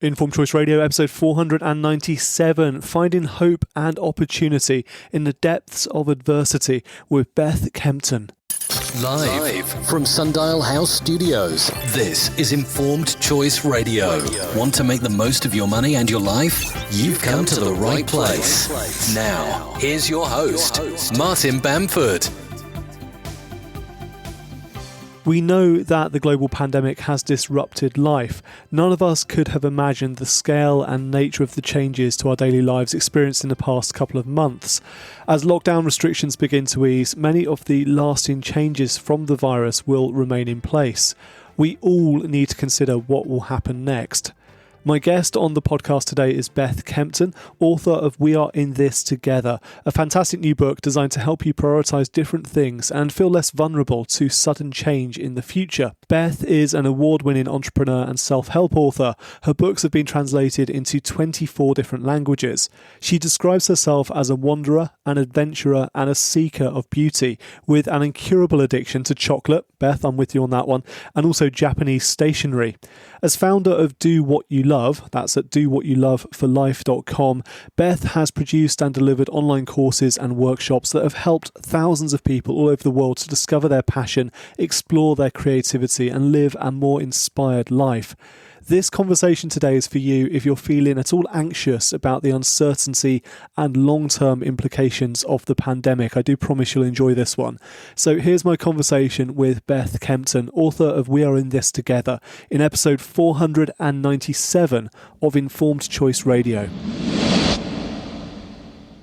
Informed Choice Radio, episode 497, Finding Hope and Opportunity in the Depths of Adversity with Beth Kempton. Live from Sundial House Studios, this is Informed Choice Radio. Want to make the most of your money and your life? You've come to the right place. Now, here's your host, Martin Bamford. We know that the global pandemic has disrupted life. None of us could have imagined the scale and nature of the changes to our daily lives experienced in the past couple of months. As lockdown restrictions begin to ease, many of the lasting changes from the virus will remain in place. We all need to consider what will happen next. My guest on the podcast today is Beth Kempton, author of We Are In This Together, a fantastic new book designed to help you prioritise different things and feel less vulnerable to sudden change in the future. Beth is an award-winning entrepreneur and self-help author. Her books have been translated into 24 different languages. She describes herself as a wanderer, an adventurer and a seeker of beauty, with an incurable addiction to chocolate, Beth, I'm with you on that one, and also Japanese stationery. As founder of Do What You Love, that's at dowhatyouloveforlife.com, Beth has produced and delivered online courses and workshops that have helped thousands of people all over the world to discover their passion, explore their creativity, and live a more inspired life. This conversation today is for you if you're feeling at all anxious about the uncertainty and long-term implications of the pandemic. I do promise you'll enjoy this one. So here's my conversation with Beth Kempton, author of We Are In This Together, in episode 497 of Informed Choice Radio.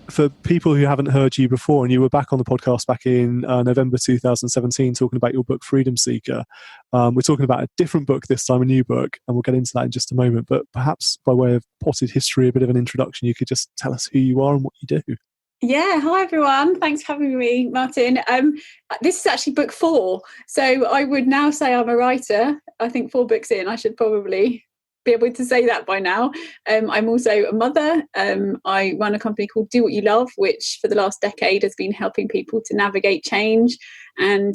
For people who haven't heard you before, and you were back on the podcast back in November 2017 talking about your book Freedom Seeker, we're talking about a different book this time, a new book, and we'll get into that in just a moment. But perhaps by way of potted history, a bit of an introduction, you could just tell us who you are and what you do. Yeah, hi everyone. Thanks for having me, Martin. This is actually book 4, so I would now say I'm a writer. I think 4 books in, I should probably be able to say that by now. I'm also a mother. I run a company called Do What You Love, which for the last decade has been helping people to navigate change and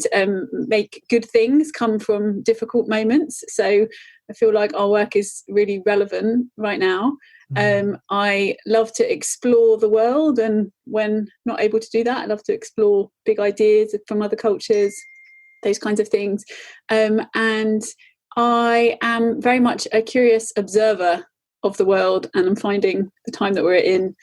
make good things come from difficult moments. So I feel like our work is really relevant right now. I love to explore the world, and when not able to do that, I love to explore big ideas from other cultures, those kinds of things. And I am very much a curious observer of the world, and I'm finding the time that we're in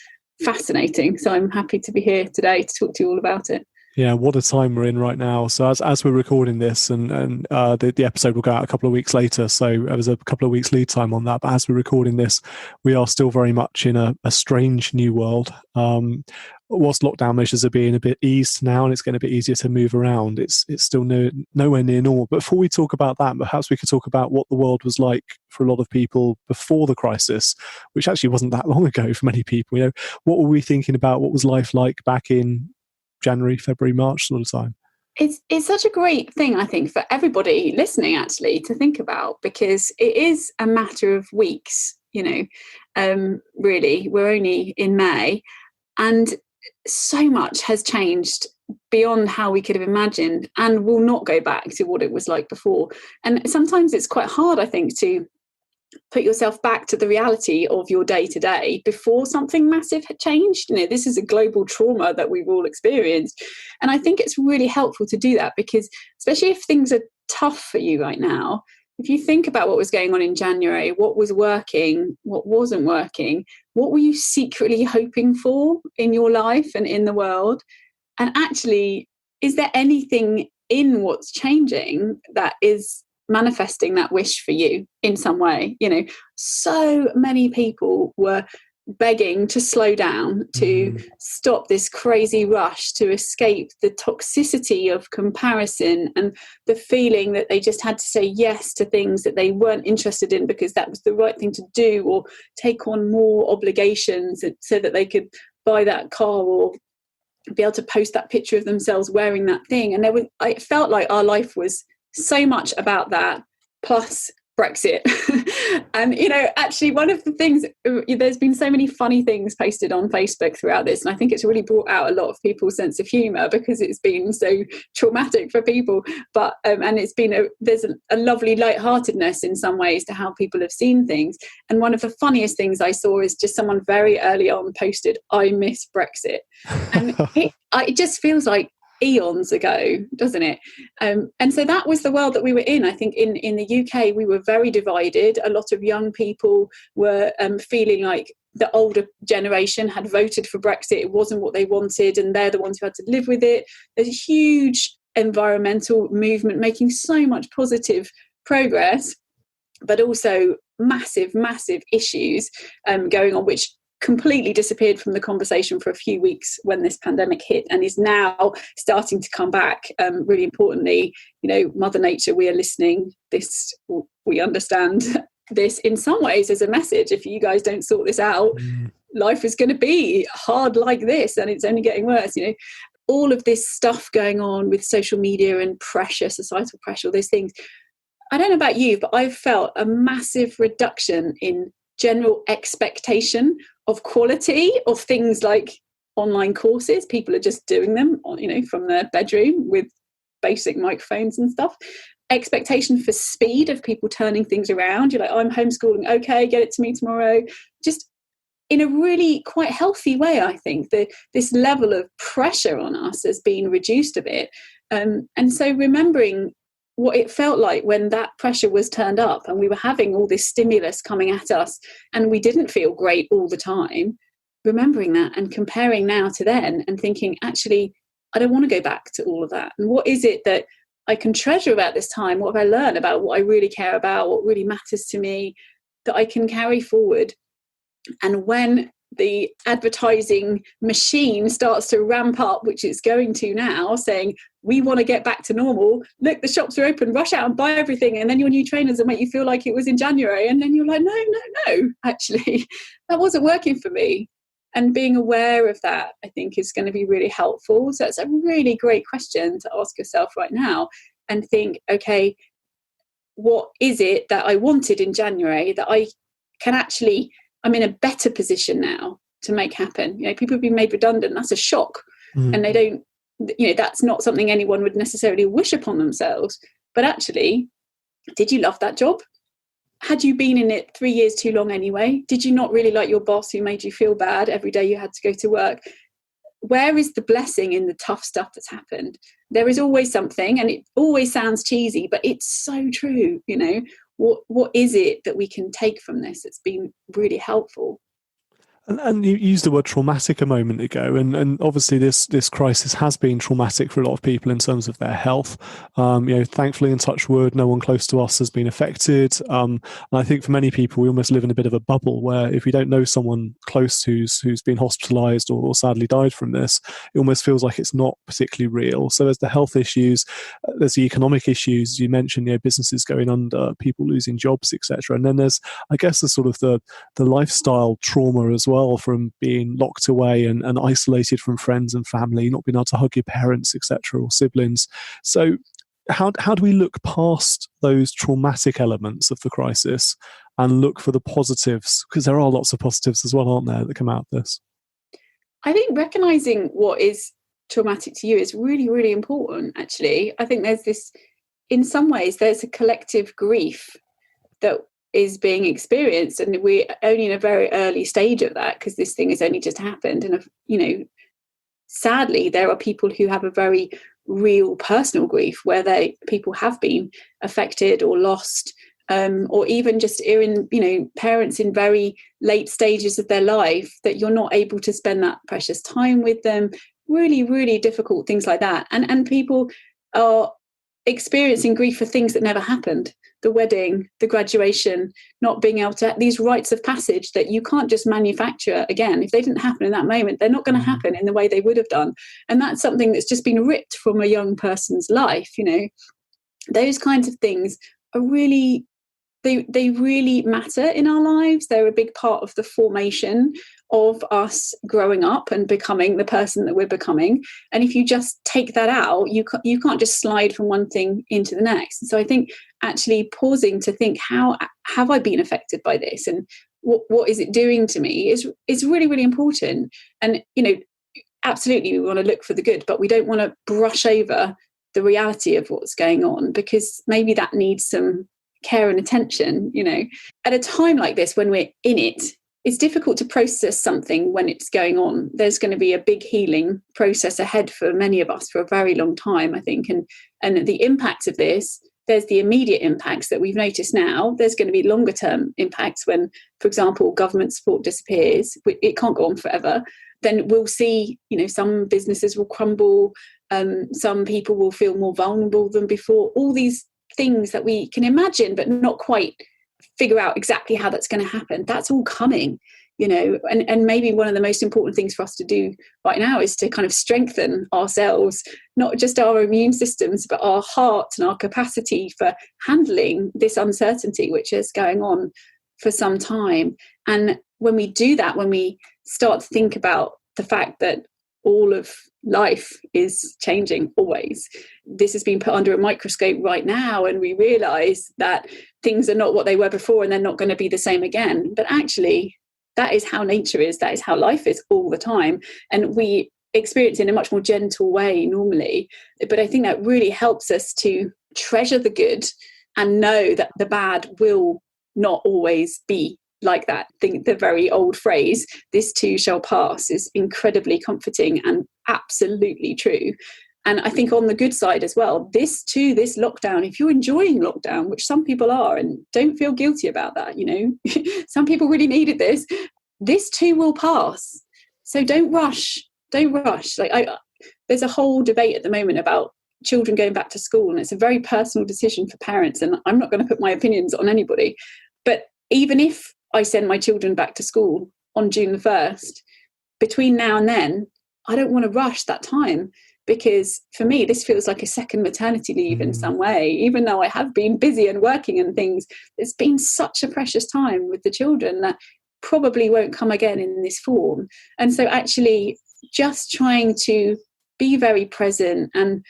fascinating. So I'm happy to be here today to talk to you all about it. Yeah, what a time we're in right now. So as we're recording this, and the episode will go out a couple of weeks later, so there's a couple of weeks lead time on that. But as we're recording this, we are still very much in a strange new world. Whilst lockdown measures are being a bit eased now and it's getting a bit easier to move around, it's still nowhere near normal. But before we talk about that, perhaps we could talk about what the world was like for a lot of people before the crisis, which actually wasn't that long ago for many people. You know, what were we thinking about? What was life like back in January, February, March sort of time? It's such a great thing, I think, for everybody listening actually to think about, because it is a matter of weeks, really. We're only in May, and so much has changed beyond how we could have imagined, and will not go back to what it was like before. And sometimes it's quite hard, I think, to put yourself back to the reality of your day to day before something massive had changed. This is a global trauma that we've all experienced. And I think it's really helpful to do that, because especially if things are tough for you right now, if you think about what was going on in January, what was working, what wasn't working, what were you secretly hoping for in your life and in the world? And actually, is there anything in what's changing that is manifesting that wish for you in some way? So many people were begging to slow down, to stop this crazy rush, to escape the toxicity of comparison and the feeling that they just had to say yes to things that they weren't interested in because that was the right thing to do, or take on more obligations so that they could buy that car or be able to post that picture of themselves wearing that thing. And I felt like our life was so much about that, plus Brexit. And, actually one of the things, there's been so many funny things posted on Facebook throughout this. And I think it's really brought out a lot of people's sense of humour because it's been so traumatic for people. But, and there's a lovely lightheartedness in some ways to how people have seen things. And one of the funniest things I saw is just someone very early on posted, "I miss Brexit." And it just feels like eons ago, doesn't it? And so that was the world that we were in. I think in the UK we were very divided. A lot of young people were feeling like the older generation had voted for Brexit. It wasn't what they wanted, and they're the ones who had to live with it. There's a huge environmental movement making so much positive progress, but also massive issues going on, which completely disappeared from the conversation for a few weeks when this pandemic hit, and is now starting to come back. Really importantly, Mother Nature, we are listening. We understand this in some ways as a message. If you guys don't sort this out, life is going to be hard like this, and it's only getting worse. All of this stuff going on with social media and pressure, societal pressure, all those things. I don't know about you, but I've felt a massive reduction in general expectation of quality of things like online courses. People are just doing them, from their bedroom with basic microphones and stuff. Expectation for speed of people turning things around. You're like, I'm homeschooling, okay, get it to me tomorrow. Just in a really quite healthy way, I think this level of pressure on us has been reduced a bit. And so remembering what it felt like when that pressure was turned up and we were having all this stimulus coming at us and we didn't feel great all the time, remembering that and comparing now to then and thinking, actually, I don't want to go back to all of that. And what is it that I can treasure about this time? What have I learned about what I really care about, what really matters to me, that I can carry forward? And when the advertising machine starts to ramp up, which it's going to now, saying, we want to get back to normal. Look, the shops are open, rush out and buy everything. And then your new trainers will make you feel like it was in January. And then you're like, no, actually, that wasn't working for me. And being aware of that, I think, is going to be really helpful. So it's a really great question to ask yourself right now and think, okay, what is it that I wanted in January that I can actually, I'm in a better position now to make happen? People have been made redundant. That's a shock. And they don't, that's not something anyone would necessarily wish upon themselves. But actually, did you love that job? Had you been in it 3 years too long anyway? Did you not really like your boss who made you feel bad every day you had to go to work? Where is the blessing in the tough stuff that's happened? There is always something, and it always sounds cheesy, but it's so true. What is it that we can take from this that's been really helpful? And you used the word traumatic a moment ago, and obviously this crisis has been traumatic for a lot of people in terms of their health. Thankfully, in touch wood, no one close to us has been affected. And I think for many people, we almost live in a bit of a bubble where if you don't know someone close who's been hospitalised or sadly died from this, it almost feels like it's not particularly real. So there's the health issues, there's the economic issues. You mentioned, businesses going under, people losing jobs, etc. And then there's, I guess, the sort of the lifestyle trauma as well, from being locked away and isolated from friends and family, not being able to hug your parents, etc., or siblings. So how do we look past those traumatic elements of the crisis and look for the positives? Because there are lots of positives as well, aren't there, that come out of this? I think recognising what is traumatic to you is really, really important, actually. I think there's this, in some ways, there's a collective grief that is being experienced, and we're only in a very early stage of that because this thing has only just happened. And sadly, there are people who have a very real personal grief where people have been affected or lost, or even just parents in very late stages of their life that you're not able to spend that precious time with them. Really, really difficult things like that, and people are experiencing grief for things that never happened. The wedding, the graduation, not being able to, these rites of passage that you can't just manufacture again. If they didn't happen in that moment, they're not going to happen in the way they would have done. And that's something that's just been ripped from a young person's life. Those kinds of things are really they really matter in our lives. They're a big part of the formation of us growing up and becoming the person that we're becoming. And if you just take that out, you can't just slide from one thing into the next. So I think actually pausing to think, how have I been affected by this, and what is it doing to me, is really, really important. And absolutely we want to look for the good, but we don't want to brush over the reality of what's going on, because maybe that needs some care and attention. At a time like this, when we're in it, it's difficult to process something when it's going on. There's going to be a big healing process ahead for many of us for a very long time, I think. And the impacts of this, there's the immediate impacts that we've noticed now. There's going to be longer term impacts when, for example, government support disappears. It can't go on forever. Then we'll see, some businesses will crumble. Some people will feel more vulnerable than before. All these things that we can imagine, but not quite figure out exactly how that's going to happen. That's all coming, and maybe one of the most important things for us to do right now is to kind of strengthen ourselves, not just our immune systems, but our heart and our capacity for handling this uncertainty, which is going on for some time. And when we do that, when we start to think about the fact that all of life is changing always, this has been put under a microscope right now, and we realize that things are not what they were before, and they're not going to be the same again. But actually, that is how nature is, that is how life is all the time, and we experience it in a much more gentle way normally. But I think that really helps us to treasure the good and know that the bad will not always be like that. I think the very old phrase, "this too shall pass," is incredibly comforting and absolutely true. And I think on the good side as well, this lockdown, if you're enjoying lockdown, which some people are, and don't feel guilty about that, some people really needed this too will pass. So don't rush. There's a whole debate at the moment about children going back to school, and it's a very personal decision for parents, and I'm not going to put my opinions on anybody. But even if I send my children back to school on June the 1st, between now and then, I don't want to rush that time, because for me, this feels like a second maternity leave in some way. Even though I have been busy and working and things, it's been such a precious time with the children that probably won't come again in this form. And so actually just trying to be very present and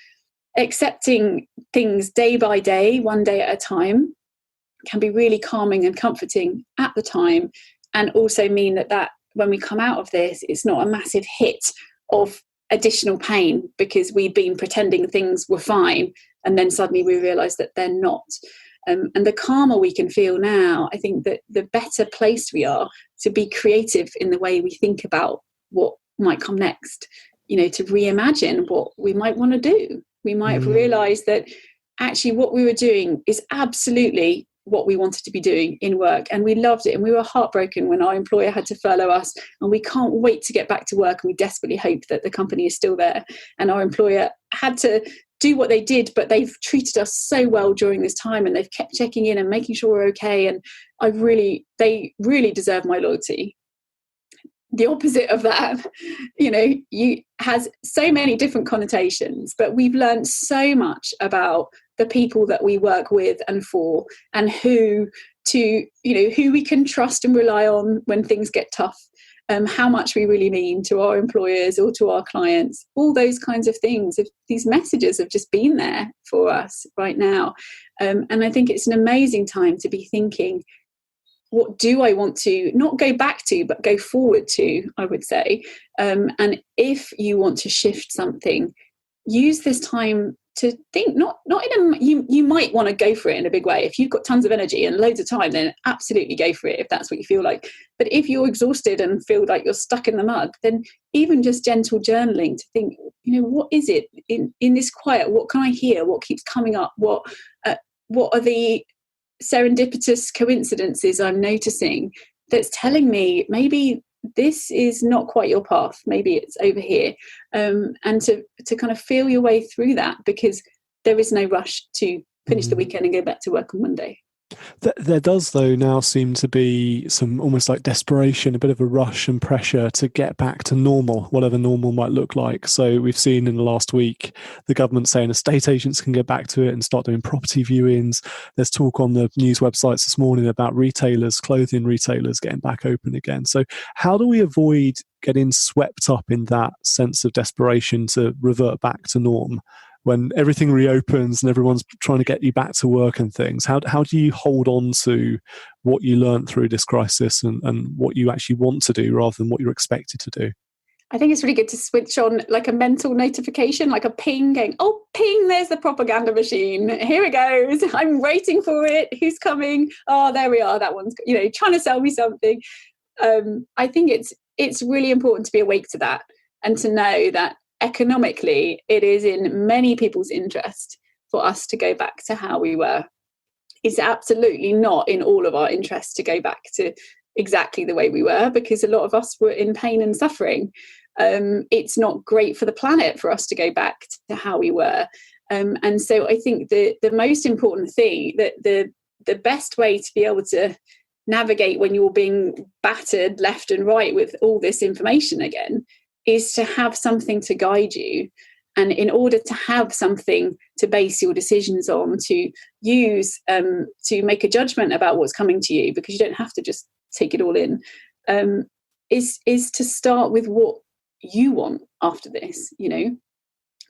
accepting things day by day, one day at a time, can be really calming and comforting at the time, and also mean that when we come out of this, it's not a massive hit of additional pain because we've been pretending things were fine, and then suddenly we realize that they're not. And the calmer we can feel now, I think that the better placed we are to be creative in the way we think about what might come next, to reimagine what we might want to do. We might have realized that actually what we were doing is absolutely what we wanted to be doing in work, and we loved it, and we were heartbroken when our employer had to furlough us, and we can't wait to get back to work, and we desperately hope that the company is still there. And our employer had to do what they did, but they've treated us so well during this time, and they've kept checking in and making sure we're okay, and they really deserve my loyalty. The opposite of that, has so many different connotations, but we've learned so much about the people that we work with and for, and who we can trust and rely on when things get tough, how much we really mean to our employers or to our clients, all those kinds of things. These messages have just been there for us right now. And I think it's an amazing time to be thinking, what do I want to not go back to, but go forward to, I would say. And if you want to shift something, use this time to think, you might want to go for it in a big way. If you've got tons of energy and loads of time, then absolutely go for it if that's what you feel like. But if you're exhausted and feel like you're stuck in the mud, then even just gentle journaling to think, what is it in this quiet? What can I hear? What keeps coming up? What are the serendipitous coincidences I'm noticing that's telling me maybe this is not quite your path, maybe it's over here, and to kind of feel your way through that, because there is no rush to finish the weekend and go back to work on Monday. There does, though, now seem to be some almost like desperation, a bit of a rush and pressure to get back to normal, whatever normal might look like. So we've seen in the last week the government saying estate agents can get back to it and start doing property viewings. There's talk on the news websites this morning about retailers, clothing retailers getting back open again. So how do we avoid getting swept up in that sense of desperation to revert back to norm? When everything reopens and everyone's trying to get you back to work and things, how do you hold on to what you learned through this crisis and what you actually want to do rather than what you're expected to do? I think it's really good to switch on like a mental notification, like a ping going, oh, ping, there's the propaganda machine. Here it goes. I'm waiting for it. Who's coming? Oh, there we are. That one's, trying to sell me something. I think it's really important to be awake to that and to know that economically, it is in many people's interest for us to go back to how we were. It's absolutely not in all of our interest to go back to exactly the way we were, because a lot of us were in pain and suffering. It's not great for the planet for us to go back to how we were. And so I think the most important thing, that the best way to be able to navigate when you're being battered left and right with all this information again, is to have something to guide you. And in order to have something to base your decisions on, to use to make a judgment about what's coming to you, because you don't have to just take it all in, is to start with what you want after this.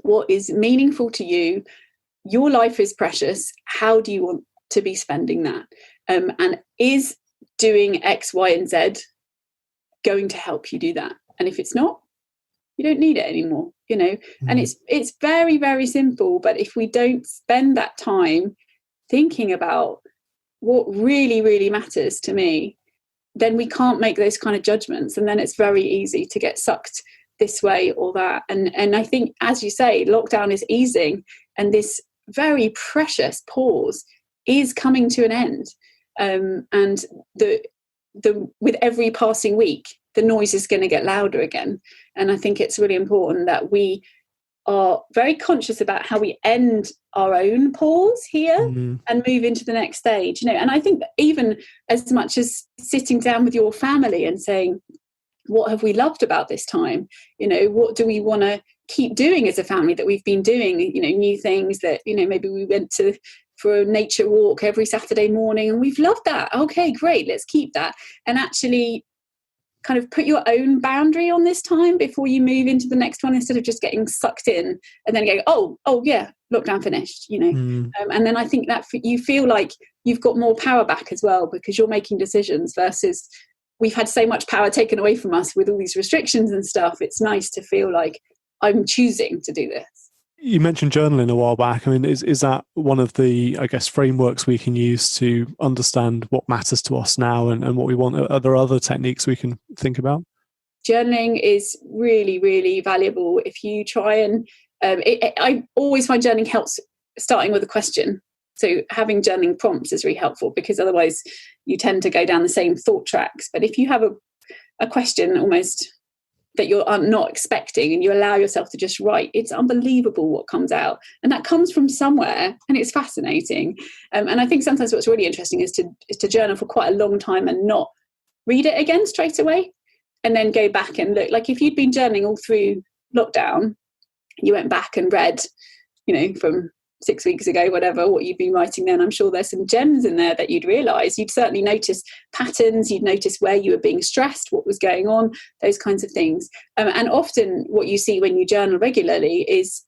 What is meaningful to you. Your life is precious. How do you want to be spending that? And is doing X, Y, and Z going to help you do that? And if it's not, you don't need it anymore, and it's very, very simple. But if we don't spend that time thinking about what really, really matters to me, then we can't make those kind of judgments. And then it's very easy to get sucked this way or that. And I think, as you say, lockdown is easing, and this very precious pause is coming to an end. And with every passing week, the noise is going to get louder again. And I think it's really important that we are very conscious about how we end our own pause here and move into the next stage. And I think that even as much as sitting down with your family and saying, what have we loved about this time? What do we want to keep doing as a family that we've been doing? New things that, maybe we went for a nature walk every Saturday morning and we've loved that. Okay, great. Let's keep that. And actually kind of put your own boundary on this time before you move into the next one, instead of just getting sucked in and then going, oh yeah, lockdown finished, and then I think that you feel like you've got more power back as well, because you're making decisions, versus we've had so much power taken away from us with all these restrictions and stuff. It's nice to feel like I'm choosing to do this. You mentioned journaling a while back. I mean, is that one of the, I guess, frameworks we can use to understand what matters to us now and what we want? Are there other techniques we can think about? Journaling is really, really valuable. If you try and, I always find journaling helps starting with a question. So having journaling prompts is really helpful, because otherwise you tend to go down the same thought tracks. But if you have a question almost that you're not expecting, and you allow yourself to just write, it's unbelievable what comes out, and that comes from somewhere, and it's fascinating. And I think sometimes what's really interesting is to journal for quite a long time and not read it again straight away, and then go back and look. Like if you'd been journaling all through lockdown, you went back and read, from 6 weeks ago, whatever, what you'd been writing then, I'm sure there's some gems in there that you'd realise. You'd certainly notice patterns, you'd notice where you were being stressed, what was going on, those kinds of things. And often what you see when you journal regularly is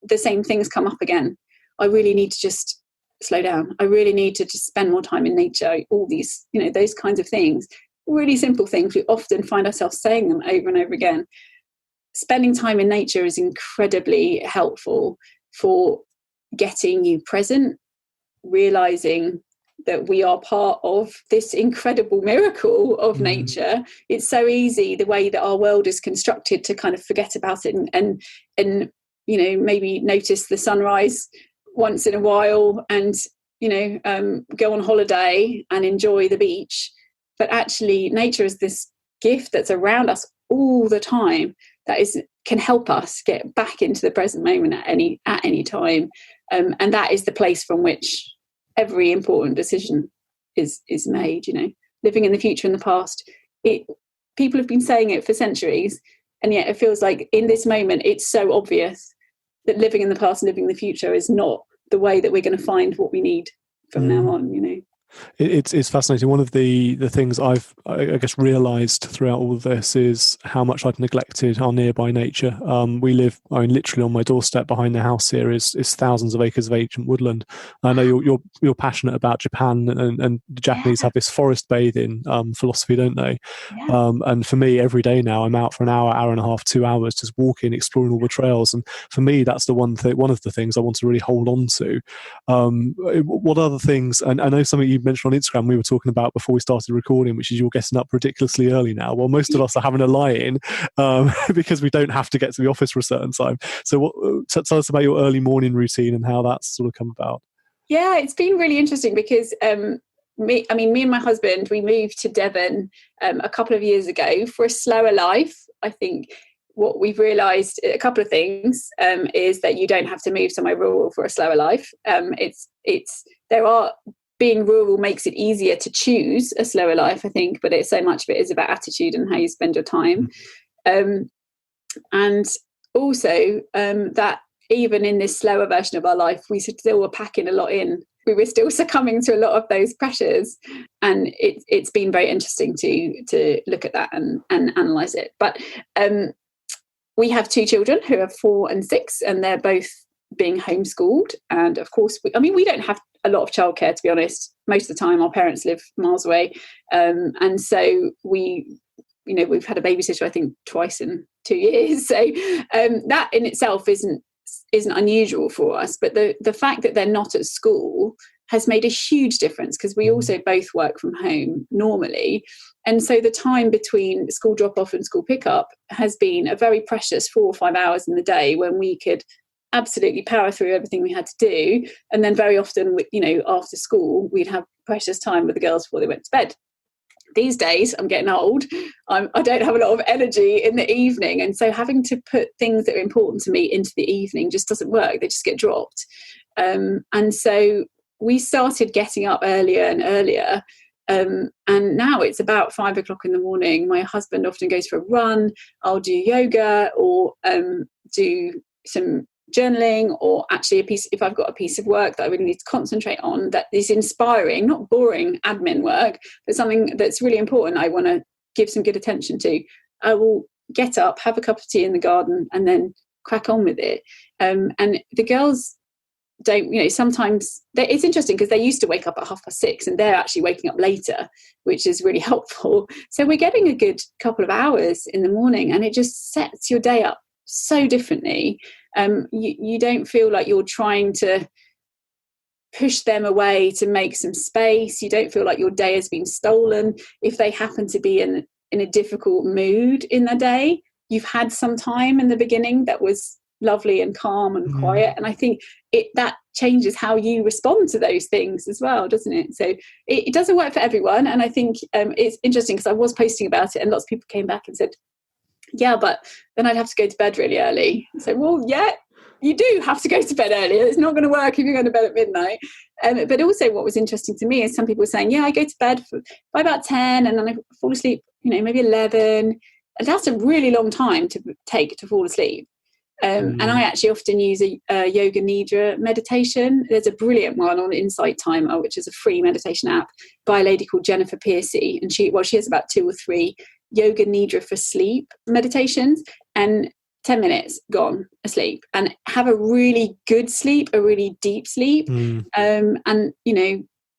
the same things come up again. I really need to just slow down. I really need to just spend more time in nature. All these, those kinds of things. Really simple things. We often find ourselves saying them over and over again. Spending time in nature is incredibly helpful for getting you present, realizing that we are part of this incredible miracle of nature. It's so easy, the way that our world is constructed, to kind of forget about it and maybe notice the sunrise once in a while and go on holiday and enjoy the beach. But actually nature is this gift that's around us all the time that can help us get back into the present moment at any time. And that is the place from which every important decision is made, living in the future and the past. People have been saying it for centuries, and yet it feels like in this moment it's so obvious that living in the past and living in the future is not the way that we're going to find what we need from now on. It's fascinating. One of the things I've, I guess, realised throughout all of this is how much I've neglected our nearby nature. We live, literally on my doorstep behind the house here is thousands of acres of ancient woodland. I know you're passionate about Japan, and the Japanese have this forest bathing philosophy, don't they? Yeah. And for me, every day now, I'm out for an hour, hour and a half, 2 hours, just walking, exploring all the trails. And for me, that's one of the things I want to really hold on to. What other things? And I know something you mentioned on Instagram we were talking about before we started recording, which is you're getting up ridiculously early now. Well, most of us are having a lie-in because we don't have to get to the office for a certain time. So tell us about your early morning routine and how that's sort of come about. Yeah, it's been really interesting because me and my husband, we moved to Devon a couple of years ago for a slower life. I think what we've realised, a couple of things, is that you don't have to move somewhere rural for a slower life. Being rural makes it easier to choose a slower life, I think, but so much of it is about attitude and how you spend your time. And also that even in this slower version of our life, we still were packing a lot in. We were still succumbing to a lot of those pressures. And it's been very interesting to look at that and analyse it. But we have two children who are 4 and 6, and they're both being homeschooled. And of course, we don't have a lot of childcare, to be honest. Most of the time our parents live miles away, and so we've had a babysitter I think twice in 2 years, so that in itself isn't unusual for us, but the fact that they're not at school has made a huge difference, because we also both work from home normally, and so the time between school drop off and school pickup has been a very precious 4 or 5 hours in the day when we could absolutely power through everything we had to do. And then very often, after school, we'd have precious time with the girls before they went to bed. These days, I'm getting old. I don't have a lot of energy in the evening. And so having to put things that are important to me into the evening just doesn't work. They just get dropped. And so we started getting up earlier and earlier. And now it's about 5 o'clock in the morning. My husband often goes for a run. I'll do yoga or do some journaling, or actually if I've got a piece of work that I really need to concentrate on that is inspiring, not boring admin work, but something that's really important I want to give some good attention to, I will get up, have a cup of tea in the garden, and then crack on with it. And the girls don't, sometimes it's interesting because they used to wake up at 6:30 and they're actually waking up later, which is really helpful. So we're getting a good couple of hours in the morning, and it just sets your day up so differently. You don't feel like you're trying to push them away to make some space. You don't feel like your day has been stolen. If they happen to be in a difficult mood in the day, you've had some time in the beginning that was lovely and calm and quiet. And I think that changes how you respond to those things as well, doesn't it? So it doesn't work for everyone. And I think it's interesting because I was posting about it and lots of people came back and said, yeah, but then I'd have to go to bed really early. So, well, yeah, you do have to go to bed early. It's not going to work if you're going to bed at midnight. But also what was interesting to me is some people were saying, yeah, I go to bed by about 10 and then I fall asleep, maybe 11. And that's a really long time to take to fall asleep. And I actually often use a yoga nidra meditation. There's a brilliant one on Insight Timer, which is a free meditation app by a lady called Jennifer Piercy. And she has about 2 or 3 yoga nidra for sleep meditations, and 10 minutes gone asleep, and have a really good sleep, a really deep sleep. And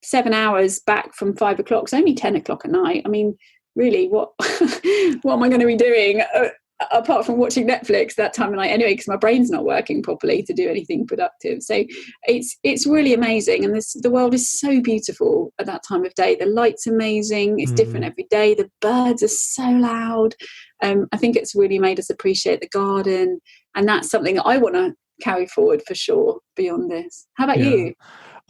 7 hours back from 5 o'clock, it's only 10 o'clock at night. I mean, really, what am I going to be doing apart from watching Netflix that time of night anyway, because my brain's not working properly to do anything productive. So it's really amazing, and the world is so beautiful at that time of day. The light's amazing, it's different every day, the birds are so loud. I think it's really made us appreciate the garden, and that's something that I want to carry forward for sure beyond this. How about you?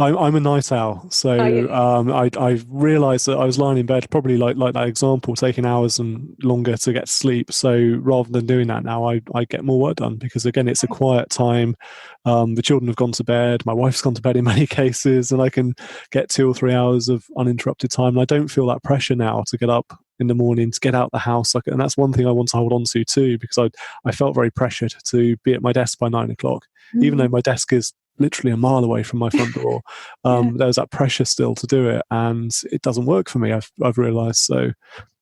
I'm a night owl, so Oh, yeah. I realised that I was lying in bed, probably like that example, taking hours and longer to get sleep. So rather than doing that now, I get more work done because again, it's a quiet time. The children have gone to bed, my wife's gone to bed in many cases, and I can get 2 or 3 hours of uninterrupted time. And I don't feel that pressure now to get up in the morning to get out the house. And that's one thing I want to hold on to too, because I felt very pressured to be at my desk by 9 o'clock, even though my desk is literally a mile away from my front door. Yeah. There's that pressure still to do it, and it doesn't work for me. I've realised. So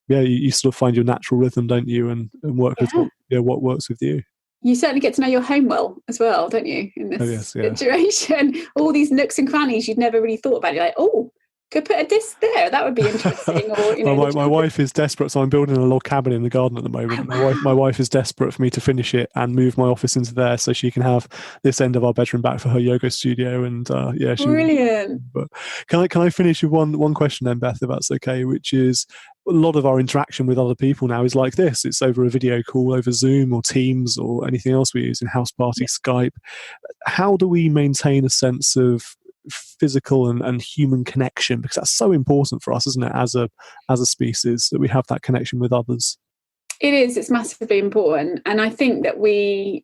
yeah, you sort of find your natural rhythm, don't you, and work with what works with you. You certainly get to know your home well as well, don't you, in this situation? All these nooks and crannies you'd never really thought about. You're like, oh, could put a disc there. That would be interesting. Or, well, my wife is desperate, so I'm building a log cabin in the garden at the moment. My wife is desperate for me to finish it and move my office into there, so she can have this end of our bedroom back for her yoga studio. And brilliant. But can I finish with one question then, Beth, if that's okay? Which is, a lot of our interaction with other people now is like this. It's over a video call, over Zoom or Teams or anything else we use in House Party, Skype. How do we maintain a sense of physical and human connection, because that's so important for us, isn't it, as a species, that we have that connection with others? It's massively important, and I think that we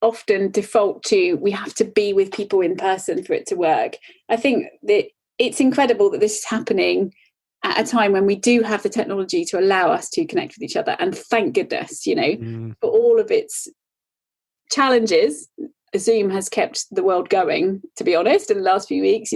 often default to we have to be with people in person for it to work. I think that it's incredible that this is happening at a time when we do have the technology to allow us to connect with each other, and thank goodness, for all of its challenges, Zoom has kept the world going, to be honest, in the last few weeks.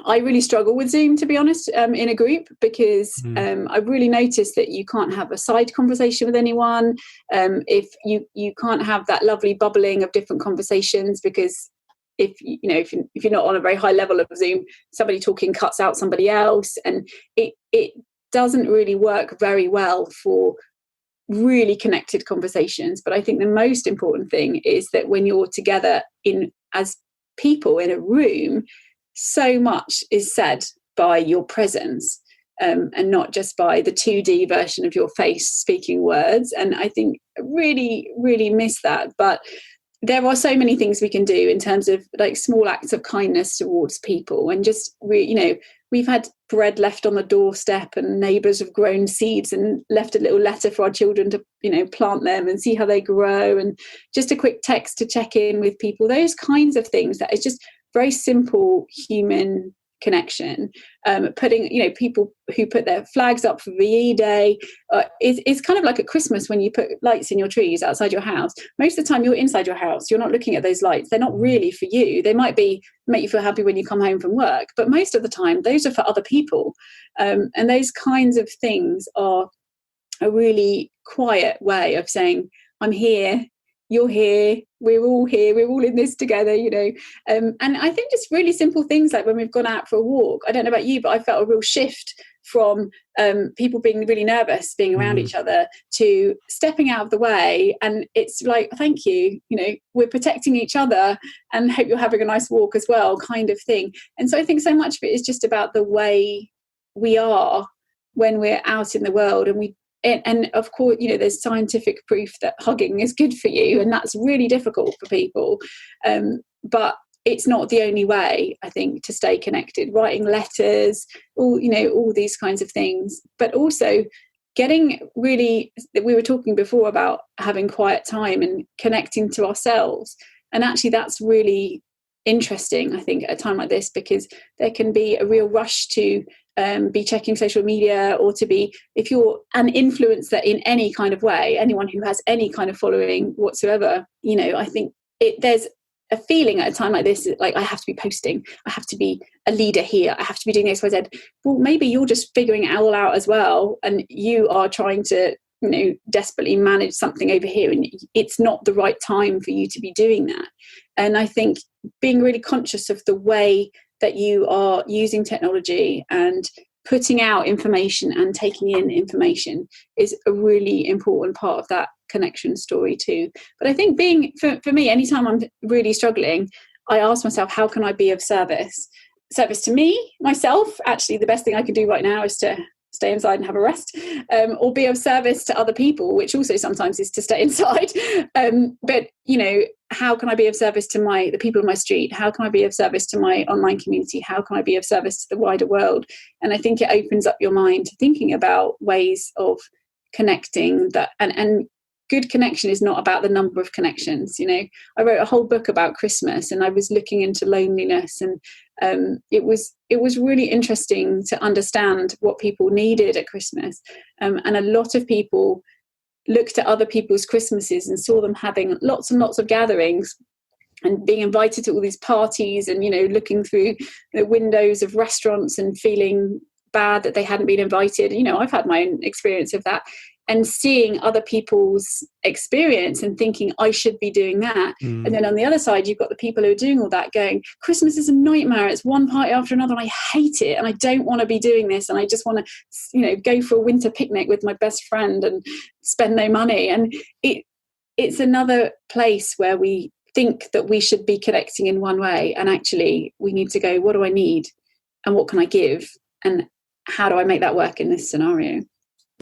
I really struggle with Zoom, to be honest, in a group, because I've really noticed that you can't have a side conversation with anyone. If you can't have that lovely bubbling of different conversations, because if you're not on a very high level of Zoom, somebody talking cuts out somebody else, and it doesn't really work very well for really connected conversations. But I think the most important thing is that when you're together as people in a room, so much is said by your presence, and not just by the 2D version of your face speaking words. And I think I really, really miss that. But there are so many things we can do in terms of like small acts of kindness towards people, and just we've had bread left on the doorstep, and neighbours have grown seeds and left a little letter for our children to plant them and see how they grow, and just a quick text to check in with people. Those kinds of things that is just very simple human connection. Putting people who put their flags up for VE Day, it's kind of like at Christmas when you put lights in your trees outside your house. Most of the time you're inside your house, you're not looking at those lights. They're not really for you. They might make you feel happy when you come home from work, but most of the time those are for other people. And those kinds of things are a really quiet way of saying, I'm here, you're here, we're all in this together, and I think just really simple things like when we've gone out for a walk. I don't know about you, but I felt a real shift from people being really nervous being around each other to stepping out of the way, and it's like, thank you, we're protecting each other and hope you're having a nice walk as well, kind of thing. And so I think so much of it is just about the way we are when we're out in the world, and of course, there's scientific proof that hugging is good for you, and that's really difficult for people. But it's not the only way, I think, to stay connected. Writing letters, all these kinds of things. But also getting really, we were talking before about having quiet time and connecting to ourselves. And actually that's really interesting, I think, at a time like this, because there can be a real rush to be checking social media, or to be, if you're an influencer in any kind of way, anyone who has any kind of following whatsoever, I think there's a feeling at a time like this, like I have to be posting, I have to be a leader here, I have to be doing X, Y, Z. Well, maybe you're just figuring it all out as well, and you are trying to desperately manage something over here, and it's not the right time for you to be doing that. And I think being really conscious of the way that you are using technology and putting out information and taking in information is a really important part of that connection story too. But I think for me, anytime I'm really struggling, I ask myself, how can I be of service to me, myself? Actually, the best thing I can do right now is to stay inside and have a rest, or be of service to other people, which also sometimes is to stay inside. But, how can I be of service to the people in my street? How can I be of service to my online community? How can I be of service to the wider world? And I think it opens up your mind to thinking about ways of connecting that. And good connection is not about the number of connections. I wrote a whole book about Christmas, and I was looking into loneliness, and it was really interesting to understand what people needed at Christmas. And a lot of people looked at other people's Christmases and saw them having lots and lots of gatherings and being invited to all these parties, and looking through the windows of restaurants and feeling bad that they hadn't been invited. I've had my own experience of that, and seeing other people's experience and thinking I should be doing that. And then on the other side, you've got the people who are doing all that going, Christmas is a nightmare. It's one party after another, and I hate it. And I don't want to be doing this. And I just want to, go for a winter picnic with my best friend and spend no money. And it's another place where we think that we should be connecting in one way. And actually we need to go, what do I need? And what can I give? And how do I make that work in this scenario?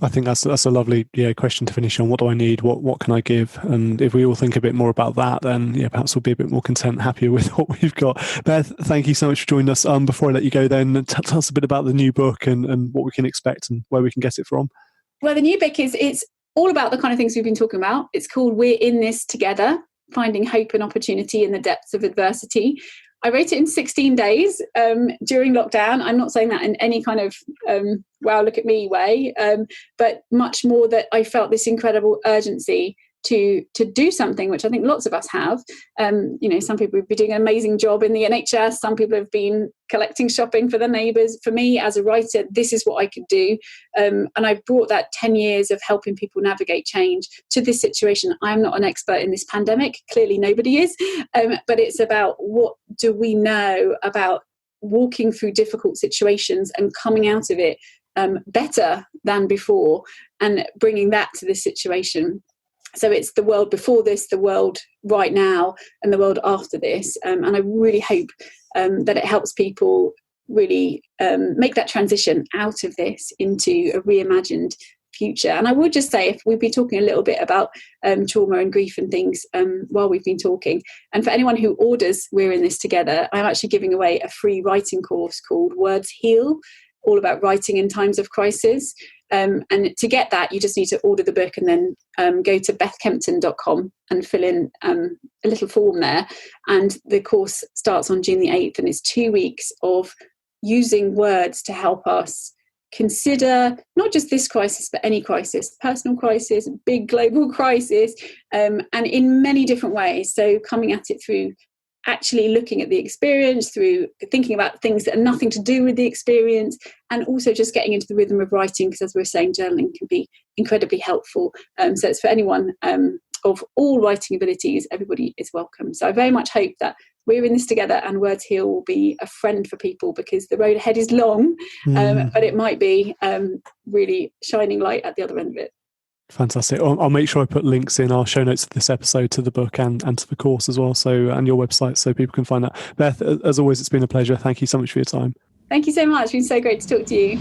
I think that's a lovely question to finish on. What do I need? What can I give? And if we all think a bit more about that, then perhaps we'll be a bit more content, happier with what we've got. Beth, thank you so much for joining us. Before I let you go, then tell us a bit about the new book and what we can expect and where we can get it from. Well, the new book it's all about the kind of things we've been talking about. It's called We're in This Together, Finding Hope and Opportunity in the Depths of Adversity. I wrote it in 16 days during lockdown. I'm not saying that in any kind of, wow, look at me way, but much more that I felt this incredible urgency to do something, which I think lots of us have. Some people have been doing an amazing job in the NHS. Some people have been collecting shopping for their neighbours. For me, as a writer, this is what I could do. And I've brought that 10 years of helping people navigate change to this situation. I'm not an expert in this pandemic. Clearly nobody is. But it's about what do we know about walking through difficult situations and coming out of it better than before, and bringing that to this situation. So it's the world before this, the world right now, and the world after this. And I really hope that it helps people really make that transition out of this into a reimagined future. And I would just say, if we've been talking a little bit about trauma and grief and things while we've been talking, and for anyone who orders We're in This Together, I'm actually giving away a free writing course called Words Heal, all about writing in times of crisis. And to get that, you just need to order the book and then go to bethkempton.com and fill in a little form there. And the course starts on June the 8th, and it's 2 weeks of using words to help us consider not just this crisis, but any crisis, personal crisis, big global crisis, and in many different ways. So coming at it through actually looking at the experience, through thinking about things that are nothing to do with the experience, and also just getting into the rhythm of writing, because as we were saying, journaling can be incredibly helpful. So it's for anyone of all writing abilities. Everybody is welcome. So I very much hope that We're in This Together and Words Heal will be a friend for people, because the road ahead is long, but it might be really shining light at the other end of it. Fantastic. I'll make sure I put links in our show notes of this episode to the book and to the course as well, and your website, so people can find that. Beth, as always, it's been a pleasure. Thank you so much for your time. Thank you so much. It's been so great to talk to you.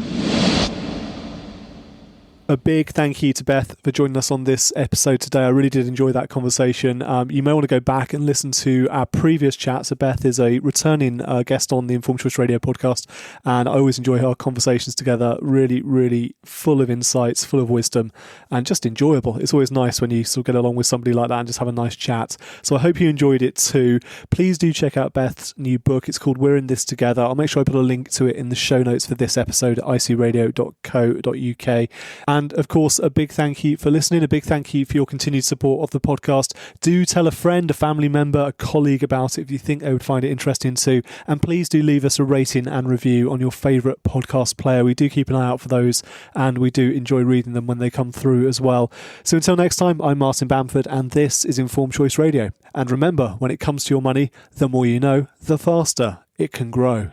A big thank you to Beth for joining us on this episode today. I really did enjoy that conversation. You may want to go back and listen to our previous chat. So Beth is a returning guest on the Informed Choice Radio podcast, and I always enjoy our conversations together. Really, really full of insights, full of wisdom, and just enjoyable. It's always nice when you sort of get along with somebody like that and just have a nice chat. So I hope you enjoyed it too. Please do check out Beth's new book. It's called We're in This Together. I'll make sure I put a link to it in the show notes for this episode at icradio.co.uk. And of course, a big thank you for listening. A big thank you for your continued support of the podcast. Do tell a friend, a family member, a colleague about it if you think they would find it interesting too. And please do leave us a rating and review on your favourite podcast player. We do keep an eye out for those, and we do enjoy reading them when they come through as well. So until next time, I'm Martin Bamford, and this is Informed Choice Radio. And remember, when it comes to your money, the more you know, the faster it can grow.